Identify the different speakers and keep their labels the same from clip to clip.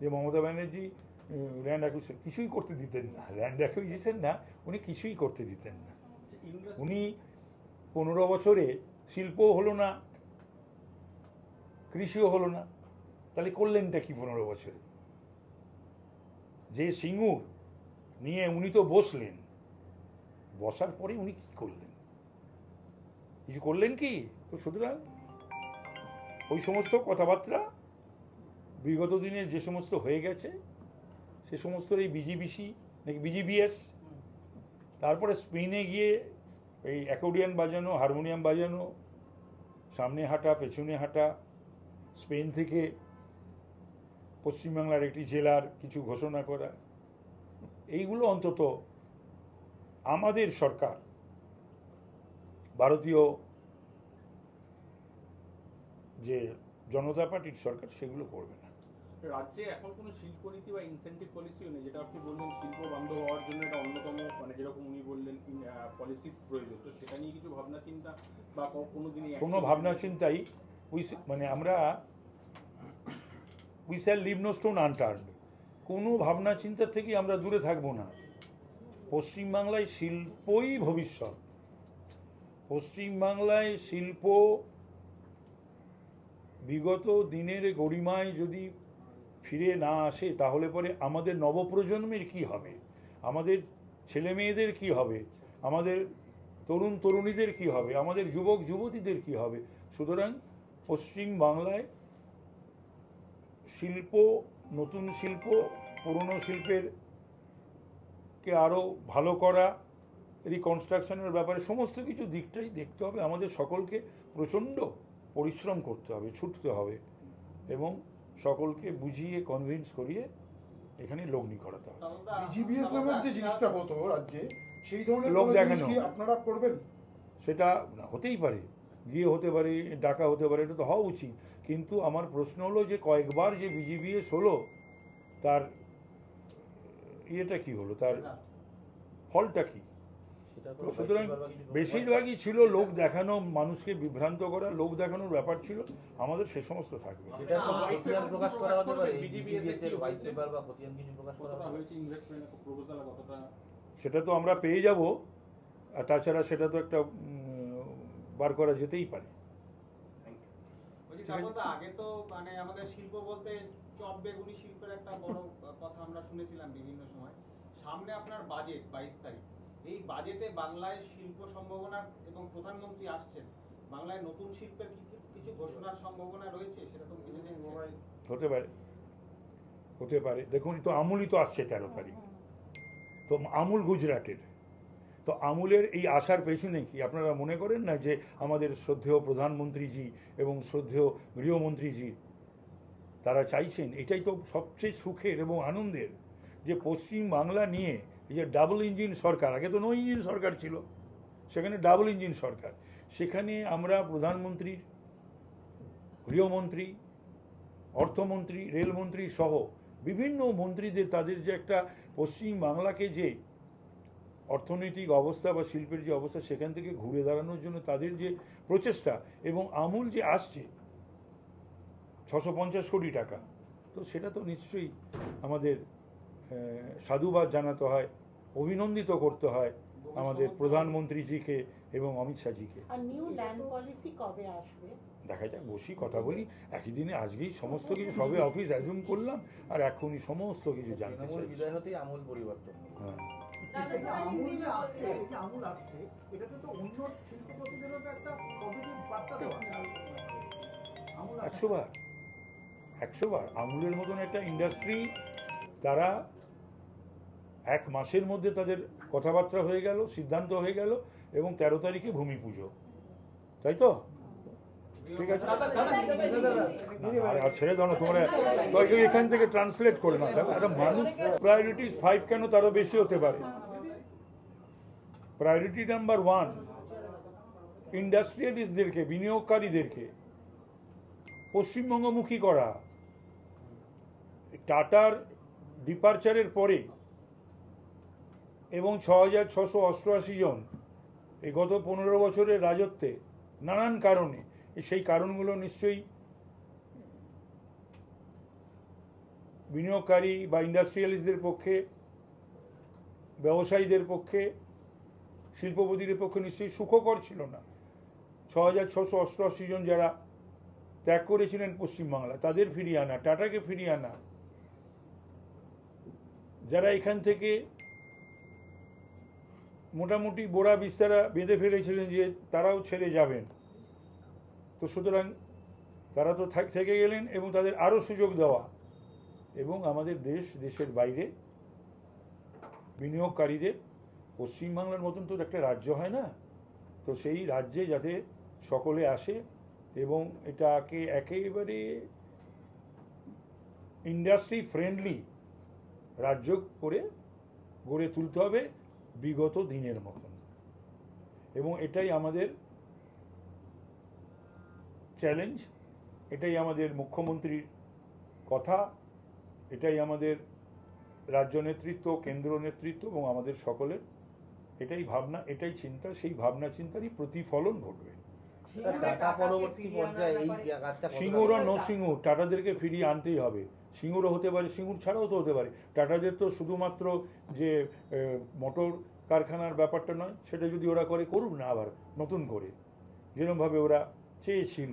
Speaker 1: যে Mamata Banerjee land acquisition কিছুই করতে দিতেন না, ল্যান্ড অ্যাকুইজিশন না, উনি কিছুই করতে দিতেন না। উনি 15 বছরে শিল্পও হলো না, কৃষিও হলো না, তাহলে করলেনটা কি 15 বছরে? যে সিঙ্গুর নিয়ে উনি তো বসলেন, বসার পরে উনি কি করলেন? কিছু করলেন কি? তো সুতরাং ওই সমস্ত কথাবার্তা বিগত দিনে যে সমস্ত হয়ে গেছে সে সমস্ত এই বিজিবিসি নাকি বিজিবিএস, তারপরে স্পেনে গিয়ে এই অ্যাকর্ডিয়ান বাজানো, হারমোনিয়াম বাজানো, সামনে হাঁটা পেছনে হাঁটা, স্পেন থেকে পশ্চিমবাংলার একটি জেলার কিছু ঘোষণা করা, এইগুলো অন্তত আমাদের সরকার, ভারতীয় যে জনতা পার্টির সরকার, সেগুলো করবে না।
Speaker 2: রাজ্যে এখন কোনো শিল্পনীতি বা ইনসেন্টিভ পলিসিও নেই, যেটা আপনি বললেন শিল্প বন্ধ হওয়ার জন্য এটা অন্যতম, মানে যেরকম উনি বললেন পলিসির প্রয়োজন, তো সেটা নিয়ে কিছু ভাবনা চিন্তা বা কোনো দিনই
Speaker 1: কোনো ভাবনা চিন্তাই মানে আমরা we shall leave no stone unturned, কোনো ভাবনা চিন্তা থেকে আমরা দূরে থাকবো না। পশ্চিমবাংলায় শিল্পই ভবিষ্যৎ। পশ্চিমবাংলায় শিল্প বিগত দিনের গরিমায় যদি ফিরে না আসে, তাহলে পরে আমাদের নবপ্রজন্মের কি হবে, আমাদের ছেলে মেয়েদের কি হবে, আমাদের তরুণ তরুণীদের কি হবে, আমাদের যুবক যুবতীদের কি হবে? সুতরাং পশ্চিমবাংলায় শিল্প, নতুন শিল্প, পুরনো শিল্পের কে আরও ভালো করা, রিকনস্ট্রাকশনের ব্যাপারে সমস্ত কিছু দিকটাই দেখতে হবে। আমাদের সকলকে প্রচণ্ড পরিশ্রম করতে হবে, ছুটতে হবে এবং সকলকে বুঝিয়ে কনভিন্স করিয়ে এখানে লগ্নি করাতে হবে।
Speaker 3: বিজিবিএস নামের যে জিনিসটা হতো রাজ্যে, সেই ধরনের
Speaker 1: লোক
Speaker 3: কোনো জিনিস
Speaker 1: দেখানো
Speaker 3: কি আপনারা করবেন?
Speaker 1: সেটা হতেই পারে, গিয়ে হতে পারে, ডাকা হতে পারে, এটা তো হওয়া উচিত। কিন্তু আমার প্রশ্ন হলো যে কয়েকবার যে বিজিবিএস হলো, তার ইয়েটা কি হলো, তার ফলটা কি? সুতরাং বেশিরভাগই ছিল লোক দেখানো, মানুষকে বিভ্রান্ত করা, লোক দেখানোর ব্যাপার ছিল। আমাদের সে সমস্ত থাকবে। সেটা তো আমরা পেয়ে যাব, আর তাছাড়া সেটা তো একটা বার করা যেতেই পারে।
Speaker 4: আগে তো মানে আমাদের শিল্প বলতে চপ বেগুনি শিল্পের একটা বড় কথা আমরা শুনেছিলাম বিভিন্ন সময়। সামনে আপনার বাজেট 22 তারিখ, এই বাজেটে বাংলায় শিল্প সম্ভাবনা এবং প্রধানমন্ত্রী আসছেন, বাংলায় নতুন শিল্পের কিছু ঘোষণার সম্ভাবনা রয়েছে, সেরকম কিছু
Speaker 1: হতে পারে, হতে পারে। দেখুন, তো আমুলই তো আসছে 13 তারিখ, তো আমুল গুজরাটের, তো আমুলের এই আশার পেছনে কি আপনারা মনে করেন না যে আমাদের শ্রদ্ধেয় প্রধানমন্ত্রীজি এবং শ্রদ্ধেয় গৃহমন্ত্রীজি তারা চাইছেন, এটাই তো সবচেয়ে সুখের এবং আনন্দের, যে পশ্চিম বাংলা নিয়ে এই যে ডাবল ইঞ্জিন সরকার, আগে তো নো ইঞ্জিন সরকার ছিল, সেখানে ডাবল ইঞ্জিন সরকার, সেখানে আমরা প্রধানমন্ত্রীর, গৃহমন্ত্রী, অর্থমন্ত্রী, রেলমন্ত্রী সহ বিভিন্ন মন্ত্রীদের, তাদের যে একটা পশ্চিম বাংলাকে যে অর্থনৈতিক অবস্থা বা শিল্পের যে অবস্থা, সেখান থেকে ঘুরে দাঁড়ানোর জন্য তাদের যে প্রচেষ্টা, এবং আমুল যে আসছে 650 কোটি টাকা, তো সেটা তো নিশ্চয়ই আমাদের সাধুবাদ জানাতে হয়, অভিনন্দিত করতে হয় আমাদের প্রধানমন্ত্রীজিকে এবং অমিত শাহজিকে। দেখা যাক, বসি কথা বলি একই দিনে। আজকেই সমস্ত কিছু সবে অফিস অ্যাজুম করলাম, আর এখনই সমস্ত কিছু জানতে চাই।
Speaker 2: আমূল পরিবর্তন।
Speaker 1: হ্যাঁ, একশো বার আমুলের মতন একটা ইন্ডাস্ট্রি, তারা 1 মাসের মধ্যে তাদের কথাবার্তা হয়ে গেল, সিদ্ধান্ত হয়ে গেল, এবং 13 তারিখে ভূমি পুজো, তাই তো? ঠিক আছে, আর ছেড়ে দাও না তোমরা, এখান থেকে ট্রান্সলেট করে না। দেখো, একটা মানুষ প্রায়োরিটিস 5 কেন, তারও বেশি হতে পারে। প্রায়োরিটি নাম্বার 1 ইন্ডাস্ট্রিয়ালিস্টদেরকে, বিনিয়োগকারীদেরকে পশ্চিমবঙ্গমুখী করা। টাটার ডিপারচারের পরে এবং 6688 জন এই গত 15 বছরের রাজত্বে নানান কারণে, সেই কারণগুলো নিশ্চয়ই বিনিয়োগকারী বা ইন্ডাস্ট্রিয়ালিস্টদের পক্ষে, ব্যবসায়ীদের পক্ষে, শিল্পপতিদের পক্ষে নিশ্চয়ই সুখকর ছিল না। 6,688 জন যারা ত্যাগ করেছিলেন পশ্চিমবাংলা, তাদের ফিরিয়ে আনা, টাটাকে ফিরিয়ে আনা, যারা এখান থেকে মোটামুটি বোড়া বিস্তারা বেঁধে ফেলেছিলেন যে তারাও ছেড়ে যাবেন, তো সুতরাং তারা তো থেকে গেলেন, এবং তাদের আরও সুযোগ দেওয়া, এবং আমাদের দেশের বাইরে বিনিয়োগকারীদের, পশ্চিমবাংলার মতন তো একটা রাজ্য হয় না, তো সেই রাজ্যে যাতে সকলে আসে এবং এটাকে একেবারে ইন্ডাস্ট্রি ফ্রেন্ডলি রাজ্য করে গড়ে তুলতে হবে বিগত দিনের মতন। এবং এটাই আমাদের চ্যালেঞ্জ, এটাই আমাদের মুখ্যমন্ত্রীর কথা, এটাই আমাদের রাজ্য নেতৃত্ব, কেন্দ্র নেতৃত্ব এবং আমাদের সকলের এটাই ভাবনা, এটাই চিন্তা। সেই ভাবনা চিন্তারই প্রতিফলন ঘটবে।
Speaker 5: টাটা পরবর্তী পর্যায়ে এই কাজটা
Speaker 1: সিঙ্গুর আর নো সিঙ্গুর, টাটাদেরকে ফিরিয়ে আনতেই হবে। সিঙ্গুরও হতে পারে, সিঙ্গুর ছাড়াও তো হতে পারে। টাটাদের তো শুধুমাত্র যে মোটর কারখানার ব্যাপারটা নয়, সেটা যদি ওরা করে, করুক না আবার নতুন করে, যেরকমভাবে ওরা চেয়েছিল।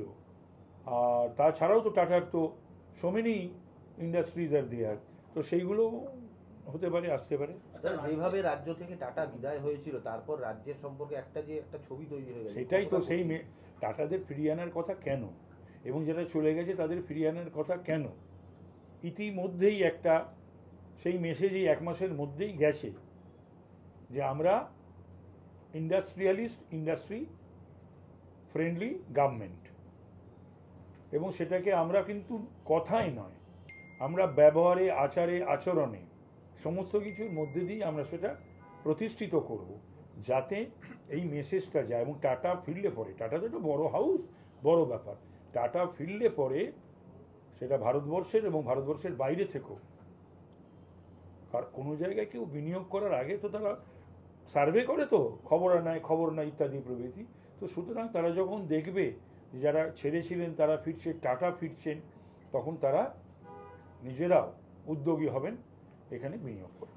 Speaker 1: আর তাছাড়াও তো টাটার তো সো মেনি ইন্ডাস্ট্রিজ আর দেয়ার, তো সেইগুলো হতে পারে, আসতে পারে।
Speaker 5: যেভাবে রাজ্য থেকে টাটা বিদায় হয়েছিল, তারপর রাজ্যের সম্পর্কে একটা ছবি তৈরি হয়ে গেছে।
Speaker 1: সেটাই তো, সেই টাটাদের ফিরিয়ে আনার কথা কেন, এবং যারা চলে গেছে তাদের ফিরিয়ে আনার কথা কেন, ইতিমধ্যেই একটা সেই মেসেজই 1 মাসের মধ্যেই গেছে যে আমরা ইন্ডাস্ট্রি ফ্রেন্ডলি গভর্নমেন্ট, এবং সেটাকে আমরা কিন্তু কথায় নয়, আমরা ব্যবহারে, আচারে, আচরণে, সমস্ত কিছুর মধ্যে দিয়ে আমরা সেটা প্রতিষ্ঠিত করব, যাতে এই মেসেজটা যায়। এবং টাটা ফিরলে পরে, টাটা তো একটা বড় হাউস, বড় ব্যাপার, টাটা ফিরলে পরে সেটা ভারতবর্ষের এবং ভারতবর্ষের বাইরে থেকেও, আর কোনো জায়গায় কেউ বিনিয়োগ করার আগে তো তারা সার্ভে করে, তো খবর নেয় ইত্যাদি প্রভৃতি। তো সুতরাং তারা যখন দেখবে যে যারা ছেড়েছিলেন তারা ফিরছে, টাটা ফিরছেন, তখন তারা নিজেরাও উদ্যোগী হবেন এখানে বিনিয়োগ করে।